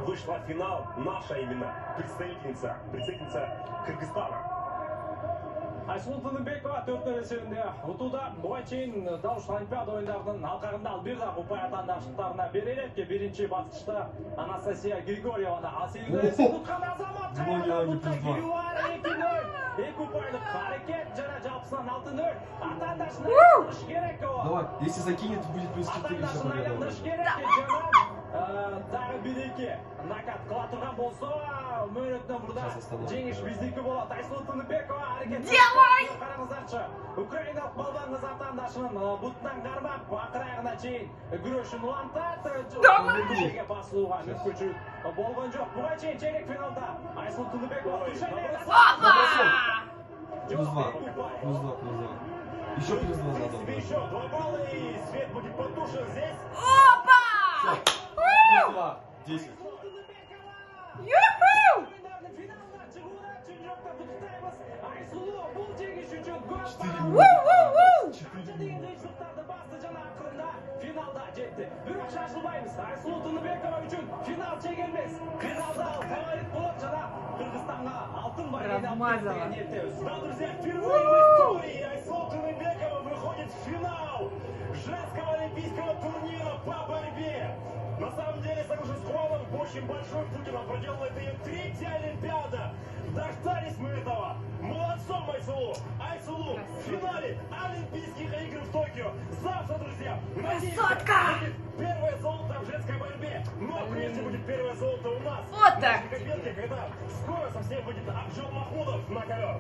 вышла в финал наша именно представительница Кыргызстана. Айсулу Тыныбекова 4 есебінде ұтуда. Бұған чейін Дауыш Олимпиада ойындарының алқағында Албирда ұпай атандаштықтарына берелетке бірінші басқышта Анастасия Григорьеваны асылды. Ұтқан азамат екі ұпайлық қарекет жана жалпысынан 6-0. Атандашына аяқтырыш керек о. Давай, если закинет, будет плюс 4. Атандашына аяқтырыш керек жана тағы бір-екі накат қыла тұрған болса, мөреттен бұрда жеңіш біздікі болады. Айсулу Тыныбекова әрекет. Қараңыздаршы, украиналық балбаңыз атандашының бұтынан қармап, ақырағына чейін күрешін ұлантады. Көшеге басылуға мүмкіншілік болған жоқ. Бұған чейін чейрек финалда Айсулу Тыныбекова Плюс 2. Еще плюс 2 надо. Еще 2 балла и свет будет потушен здесь. Плюс 2. 10. Финалда жетті. Бирок шашылбаймыз. Айсулу Тыныбекова үчүн финал чегелмес. Финалда фаворит болот жана Кыргызстанга алтын медаль деген ниеттебиз. Да, друзья, впервые в истории Айсулу Тыныбекова выходит в финал женского олимпийского турнира по борьбе. На самом деле, соглашусь с Хуаном, очень большой путь она проделала. Это ее 3-я Олимпиада. Дождались мы этого. Молодцом, Айсулу. Айсулу в финале Олимпийских игр в Токио. Завтра, друзья, надеемся, будет первое золото в женской борьбе. Но прежде будет первое золото у нас. Вот так. В Копенгаге, когда скоро совсем будет Акжол Махмудов на ковер.